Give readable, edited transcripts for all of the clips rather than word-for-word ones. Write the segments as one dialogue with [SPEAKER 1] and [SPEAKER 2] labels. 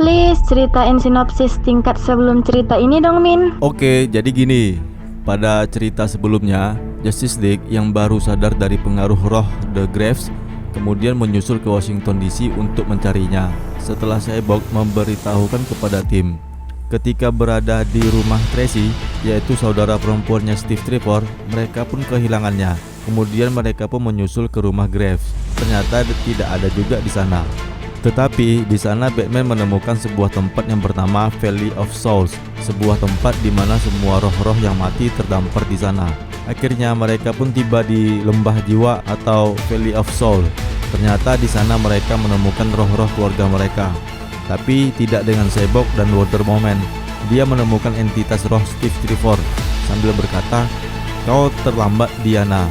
[SPEAKER 1] Please ceritain sinopsis tingkat sebelum cerita ini dong, Min.
[SPEAKER 2] Oke, jadi gini. Pada cerita sebelumnya, Justice League yang baru sadar dari pengaruh roh The Graves kemudian menyusul ke Washington DC untuk mencarinya. Setelah Cyborg memberitahukan kepada tim, ketika berada di rumah Tracy, yaitu saudara perempuannya Steve Trevor, mereka pun kehilangannya. Kemudian mereka pun menyusul ke rumah Graves. Ternyata tidak ada juga di sana. Tetapi di sana Batman menemukan sebuah tempat yang bernama Valley of Souls, sebuah tempat di mana semua roh-roh yang mati terdampar di sana. Akhirnya mereka pun tiba di lembah jiwa atau Valley of Souls. Ternyata di sana mereka menemukan roh-roh keluarga mereka, tapi tidak dengan Cyborg dan Wonder Woman. Dia menemukan entitas roh Steve Trevor sambil berkata, "Kau terlambat, Diana."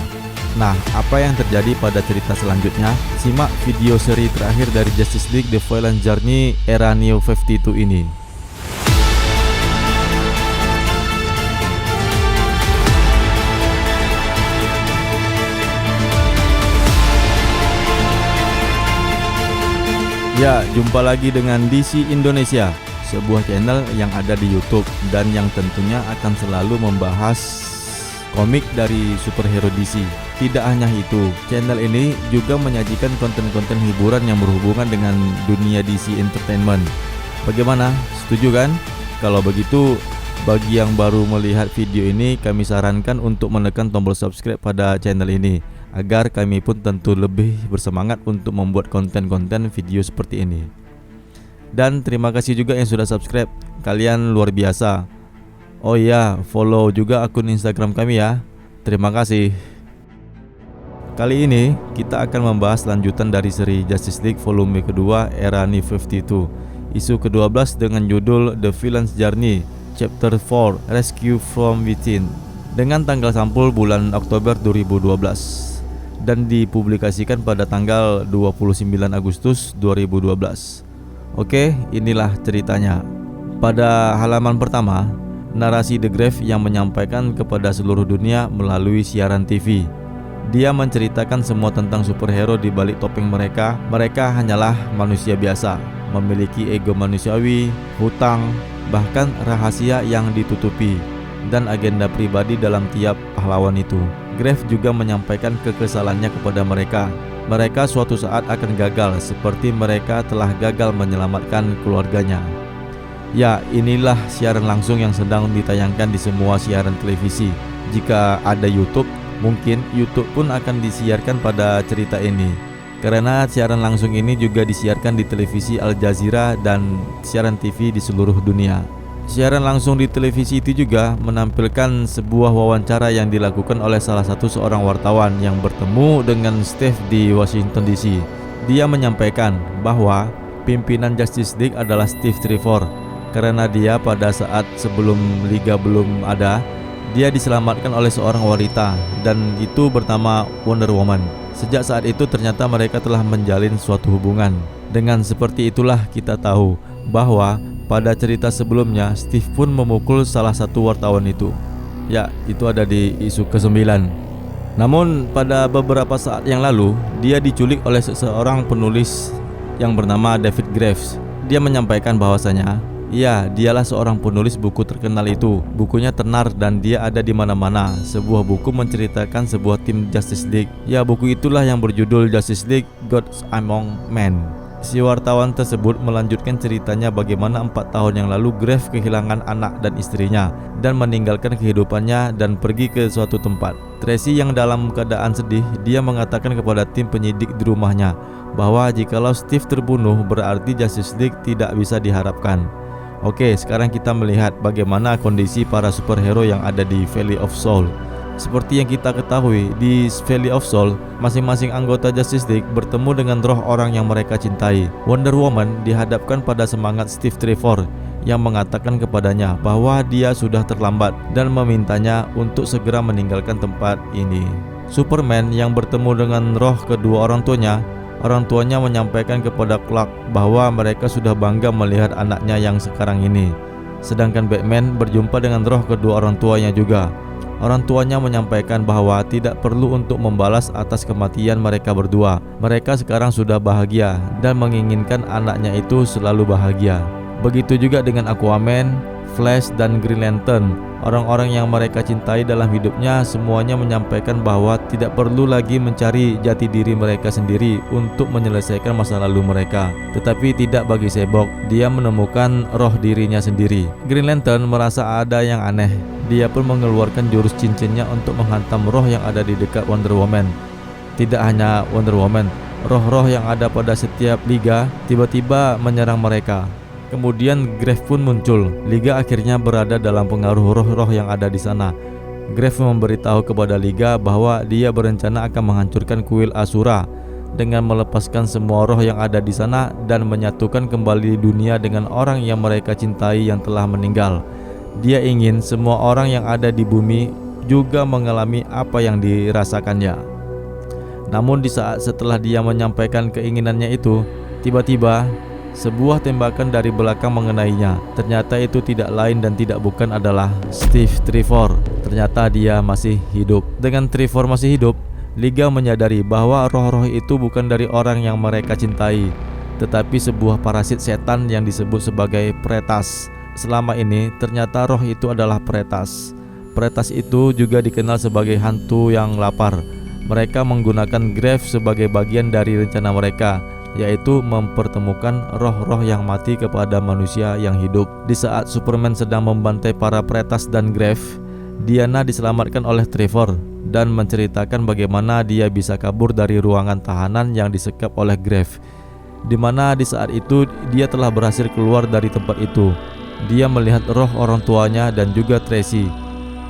[SPEAKER 2] Nah, apa yang terjadi pada cerita selanjutnya? Simak video seri terakhir dari Justice League The Violent Journey era New 52 ini. Ya, jumpa lagi dengan DC Indonesia, sebuah channel yang ada di YouTube dan yang tentunya akan selalu membahas komik dari superhero DC. Tidak hanya itu, channel ini juga menyajikan konten-konten hiburan yang berhubungan dengan dunia DC Entertainment. Bagaimana? Setuju kan? Kalau begitu, bagi yang baru melihat video ini, kami sarankan untuk menekan tombol subscribe pada channel ini, agar kami pun tentu lebih bersemangat untuk membuat konten-konten video seperti ini. Dan terima kasih juga yang sudah subscribe, kalian luar biasa. Oh iya, follow juga akun Instagram kami ya. Terima kasih. Kali ini kita akan membahas lanjutan dari seri Justice League volume kedua era New 52, isu ke-12 dengan judul The Villain's Journey, Chapter 4, Rescue from Within, dengan tanggal sampul bulan Oktober 2012 dan dipublikasikan pada tanggal 29 Agustus 2012. Oke, inilah ceritanya. Pada halaman pertama, narasi The Grave yang menyampaikan kepada seluruh dunia melalui siaran TV. Dia menceritakan semua tentang superhero di balik topeng mereka. Mereka hanyalah manusia biasa, memiliki ego manusiawi, hutang, bahkan rahasia yang ditutupi, dan agenda pribadi dalam tiap pahlawan itu. Grave juga menyampaikan kekesalannya kepada mereka. Mereka suatu saat akan gagal, seperti mereka telah gagal menyelamatkan keluarganya. Ya, inilah siaran langsung yang sedang ditayangkan di semua siaran televisi. Jika ada YouTube, mungkin YouTube pun akan disiarkan pada cerita ini, karena siaran langsung ini juga disiarkan di televisi Al Jazeera dan siaran TV di seluruh dunia. Siaran langsung di televisi itu juga menampilkan sebuah wawancara yang dilakukan oleh salah satu seorang wartawan yang bertemu dengan Steve di Washington DC. Dia menyampaikan bahwa pimpinan Justice League adalah Steve Trevor, karena dia pada saat sebelum Liga belum ada, dia diselamatkan oleh seorang wanita dan itu bernama Wonder Woman. Sejak saat itu ternyata mereka telah menjalin suatu hubungan. Dengan seperti itulah kita tahu bahwa pada cerita sebelumnya Steve pun memukul salah satu wartawan itu. Ya, itu ada di isu ke-9. Namun pada beberapa saat yang lalu, dia diculik oleh seseorang penulis yang bernama David Graves. Dia menyampaikan bahwasanya ya, dialah seorang penulis buku terkenal itu. Bukunya tenar dan dia ada di mana-mana. Sebuah buku menceritakan sebuah tim Justice League. Ya, buku itulah yang berjudul Justice League Gods Among Men. Si wartawan tersebut melanjutkan ceritanya bagaimana 4 tahun yang lalu Grave kehilangan anak dan istrinya dan meninggalkan kehidupannya dan pergi ke suatu tempat. Tracy yang dalam keadaan sedih, dia mengatakan kepada tim penyidik di rumahnya bahwa jikalau Steve terbunuh berarti Justice League tidak bisa diharapkan. Oke, sekarang kita melihat bagaimana kondisi para superhero yang ada di Valley of Souls. Seperti yang kita ketahui, di Valley of Souls, masing-masing anggota Justice League bertemu dengan roh orang yang mereka cintai. Wonder Woman dihadapkan pada semangat Steve Trevor yang mengatakan kepadanya bahwa dia sudah terlambat dan memintanya untuk segera meninggalkan tempat ini. Superman yang bertemu dengan roh kedua orang tuanya menyampaikan kepada Clark bahwa mereka sudah bangga melihat anaknya yang sekarang ini. Sedangkan Batman berjumpa dengan roh kedua orang tuanya juga. Orang tuanya menyampaikan bahwa tidak perlu untuk membalas atas kematian mereka berdua. Mereka sekarang sudah bahagia dan menginginkan anaknya itu selalu bahagia. Begitu juga dengan Aquaman, Flash, dan Green Lantern. Orang-orang yang mereka cintai dalam hidupnya semuanya menyampaikan bahwa tidak perlu lagi mencari jati diri mereka sendiri untuk menyelesaikan masa lalu mereka. Tetapi tidak bagi Cyborg, dia menemukan roh dirinya sendiri. Green Lantern merasa ada yang aneh. Dia pun mengeluarkan jurus cincinnya untuk menghantam roh yang ada di dekat Wonder Woman. Tidak hanya Wonder Woman, roh-roh yang ada pada setiap liga tiba-tiba menyerang mereka. Kemudian Grave pun muncul. Liga akhirnya berada dalam pengaruh roh-roh yang ada di sana. Grave memberitahu kepada Liga bahwa dia berencana akan menghancurkan kuil Asura dengan melepaskan semua roh yang ada di sana dan menyatukan kembali dunia dengan orang yang mereka cintai yang telah meninggal. Dia ingin semua orang yang ada di bumi juga mengalami apa yang dirasakannya. Namun di saat setelah dia menyampaikan keinginannya itu, tiba-tiba sebuah tembakan dari belakang mengenainya. Ternyata itu tidak lain dan tidak bukan adalah Steve Trevor. Ternyata dia masih hidup. Dengan Trevor masih hidup, Liga menyadari bahwa roh-roh itu bukan dari orang yang mereka cintai, tetapi sebuah parasit setan yang disebut sebagai Pretas. Selama ini ternyata roh itu adalah Pretas. Pretas itu juga dikenal sebagai hantu yang lapar. Mereka menggunakan Grave sebagai bagian dari rencana mereka, yaitu mempertemukan roh-roh yang mati kepada manusia yang hidup. Di saat Superman sedang membantai para Pretas dan Grave, Diana diselamatkan oleh Trevor dan menceritakan bagaimana dia bisa kabur dari ruangan tahanan yang disekap oleh Grave, di mana di saat itu dia telah berhasil keluar dari tempat itu. Dia melihat roh orang tuanya dan juga Tracy,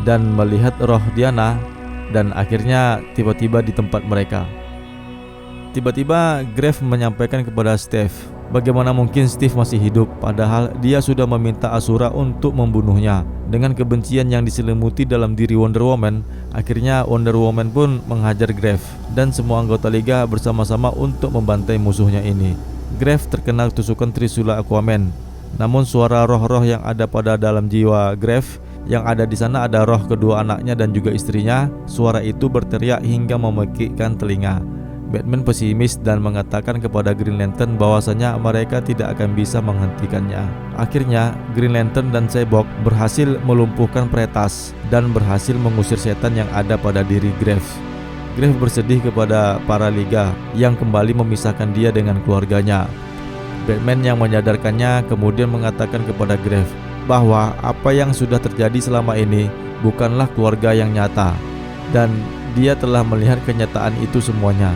[SPEAKER 2] dan melihat roh Diana, dan akhirnya tiba-tiba di tempat mereka. Tiba-tiba Grave menyampaikan kepada Steve, bagaimana mungkin Steve masih hidup padahal dia sudah meminta Asura untuk membunuhnya. Dengan kebencian yang diselimuti dalam diri Wonder Woman, akhirnya Wonder Woman pun menghajar Grave dan semua anggota Liga bersama-sama untuk membantai musuhnya ini. Grave terkena tusukan Trisula Aquaman. Namun suara roh-roh yang ada pada dalam jiwa Grave, yang ada di sana ada roh kedua anaknya dan juga istrinya. Suara itu berteriak hingga memekikkan telinga. Batman pesimis dan mengatakan kepada Green Lantern bahwasanya mereka tidak akan bisa menghentikannya. Akhirnya Green Lantern dan Cyborg berhasil melumpuhkan Pretas dan berhasil mengusir setan yang ada pada diri Grave. Grave bersedih kepada para Liga yang kembali memisahkan dia dengan keluarganya. Batman yang menyadarkannya kemudian mengatakan kepada Grave bahwa apa yang sudah terjadi selama ini bukanlah keluarga yang nyata, dan dia telah melihat kenyataan itu semuanya.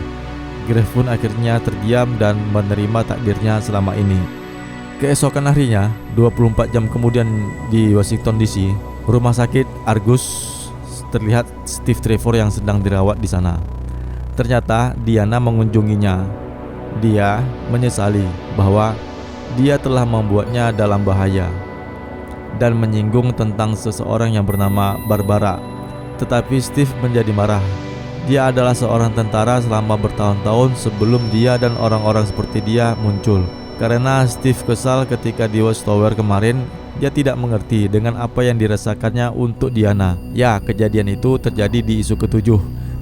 [SPEAKER 2] Grave pun akhirnya terdiam dan menerima takdirnya selama ini. Keesokan harinya, 24 jam kemudian di Washington DC, rumah sakit Argus, terlihat Steve Trevor yang sedang dirawat di sana. Ternyata Diana mengunjunginya. Dia menyesali bahwa dia telah membuatnya dalam bahaya dan menyinggung tentang seseorang yang bernama Barbara. Tetapi Steve menjadi marah. Dia adalah seorang tentara selama bertahun-tahun sebelum dia dan orang-orang seperti dia muncul. Karena Steve kesal ketika di Watchtower kemarin, dia tidak mengerti dengan apa yang dirasakannya untuk Diana. Ya, kejadian itu terjadi di isu ke-7,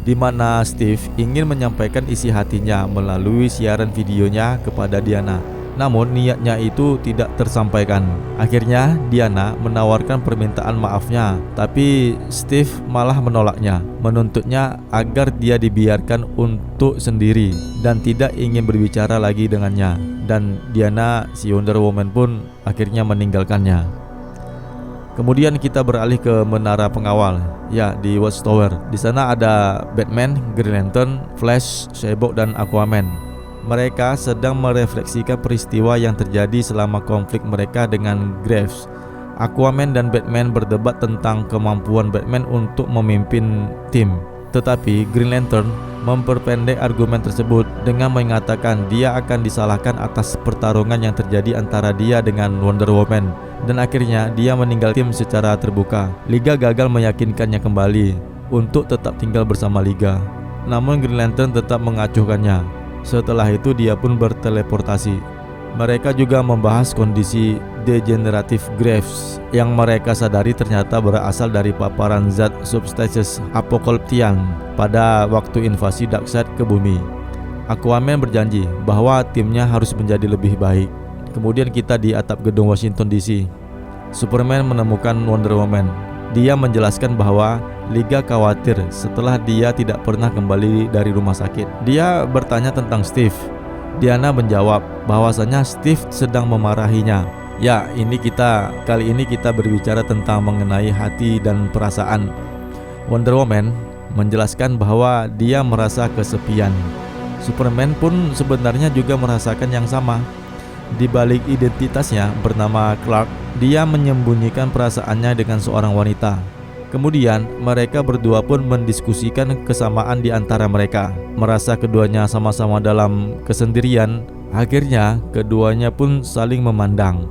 [SPEAKER 2] di mana Steve ingin menyampaikan isi hatinya melalui siaran videonya kepada Diana. Namun niatnya itu tidak tersampaikan. Akhirnya Diana menawarkan permintaan maafnya, tapi Steve malah menolaknya, menuntutnya agar dia dibiarkan untuk sendiri dan tidak ingin berbicara lagi dengannya. Dan Diana, si Wonder Woman pun akhirnya meninggalkannya. Kemudian kita beralih ke menara pengawal, ya, di Watchtower. Di sana ada Batman, Green Lantern, Flash, Cyborg, dan Aquaman. Mereka sedang merefleksikan peristiwa yang terjadi selama konflik mereka dengan Graves. Aquaman dan Batman berdebat tentang kemampuan Batman untuk memimpin tim. Tetapi Green Lantern memperpendek argumen tersebut dengan mengatakan dia akan disalahkan atas pertarungan yang terjadi antara dia dengan Wonder Woman, dan akhirnya dia meninggal tim secara terbuka. Liga gagal meyakinkannya kembali untuk tetap tinggal bersama Liga. Namun Green Lantern tetap mengacuhkannya. Setelah itu dia pun berteleportasi. Mereka juga membahas kondisi degeneratif Graves yang mereka sadari ternyata berasal dari paparan zat substances Apocalyptian pada waktu invasi Darkseid ke bumi. Aquaman berjanji bahwa timnya harus menjadi lebih baik. Kemudian kita di atap gedung Washington DC. Superman menemukan Wonder Woman. Dia menjelaskan bahwa Liga khawatir setelah dia tidak pernah kembali dari rumah sakit. Dia bertanya tentang Steve. Diana menjawab bahwasanya Steve sedang memarahinya. Ya, kali ini kita berbicara tentang mengenai hati dan perasaan. Wonder Woman menjelaskan bahwa dia merasa kesepian. Superman pun sebenarnya juga merasakan yang sama. Di balik identitasnya bernama Clark, dia menyembunyikan perasaannya dengan seorang wanita. Kemudian mereka berdua pun mendiskusikan kesamaan di antara mereka. Merasa keduanya sama-sama dalam kesendirian, akhirnya keduanya pun saling memandang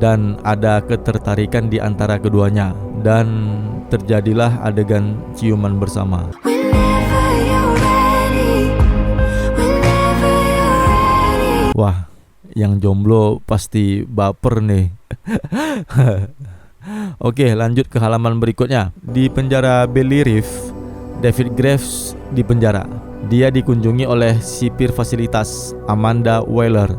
[SPEAKER 2] dan ada ketertarikan di antara keduanya, dan terjadilah adegan ciuman bersama. Wah, yang jomblo pasti baper nih. Oke, lanjut ke halaman berikutnya. Di penjara Belly Reef, David Graves dipenjara. Dia dikunjungi oleh sipir fasilitas Amanda Waller.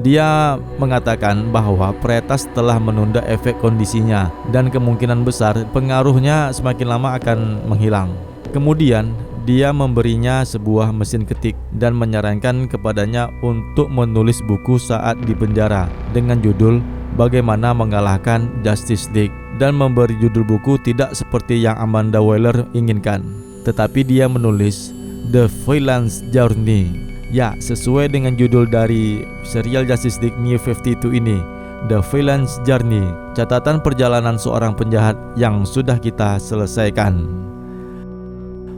[SPEAKER 2] Dia mengatakan bahwa peretas telah menunda efek kondisinya dan kemungkinan besar pengaruhnya semakin lama akan menghilang. Kemudian dia memberinya sebuah mesin ketik dan menyarankan kepadanya untuk menulis buku saat di penjara dengan judul Bagaimana Mengalahkan Justice League, dan memberi judul buku tidak seperti yang Amanda Waller inginkan, tetapi dia menulis The Villain's Journey. Ya, sesuai dengan judul dari serial Justice League New 52 ini, The Villain's Journey, catatan perjalanan seorang penjahat yang sudah kita selesaikan.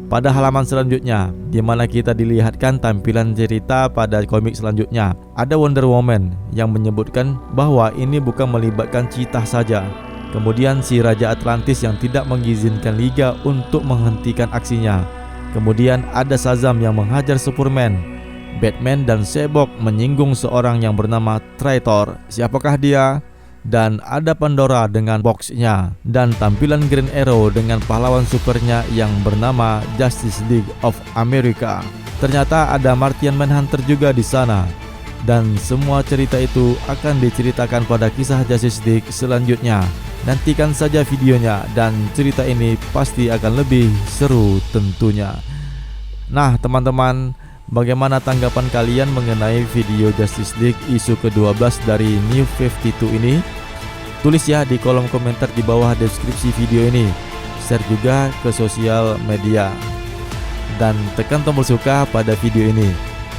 [SPEAKER 2] Pada halaman selanjutnya, di mana kita dilihatkan tampilan cerita pada komik selanjutnya, ada Wonder Woman yang menyebutkan bahwa ini bukan melibatkan Cheetah saja. Kemudian si Raja Atlantis yang tidak mengizinkan Liga untuk menghentikan aksinya. Kemudian ada Shazam yang menghajar Superman. Batman dan Cyborg menyinggung seorang yang bernama Traitor. Siapakah dia? Dan ada Pandora dengan boxnya, dan tampilan Green Arrow dengan pahlawan supernya yang bernama Justice League of America. Ternyata ada Martian Manhunter juga di sana. Dan semua cerita itu akan diceritakan pada kisah Justice League selanjutnya. Nantikan saja videonya, dan cerita ini pasti akan lebih seru tentunya. Nah teman-teman, bagaimana tanggapan kalian mengenai video Justice League isu ke-12 dari New 52 ini? Tulis ya di kolom komentar di bawah deskripsi video ini. Share juga ke sosial media. Dan tekan tombol suka pada video ini.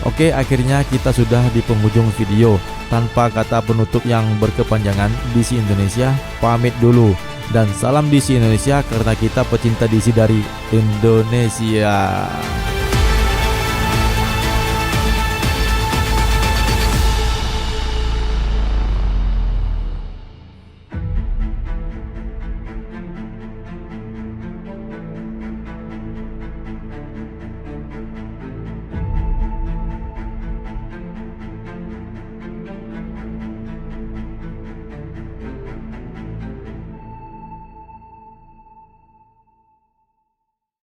[SPEAKER 2] Oke, akhirnya kita sudah di penghujung video. Tanpa kata penutup yang berkepanjangan, DC Indonesia pamit dulu. Dan salam DC Indonesia karena kita pecinta DC dari Indonesia.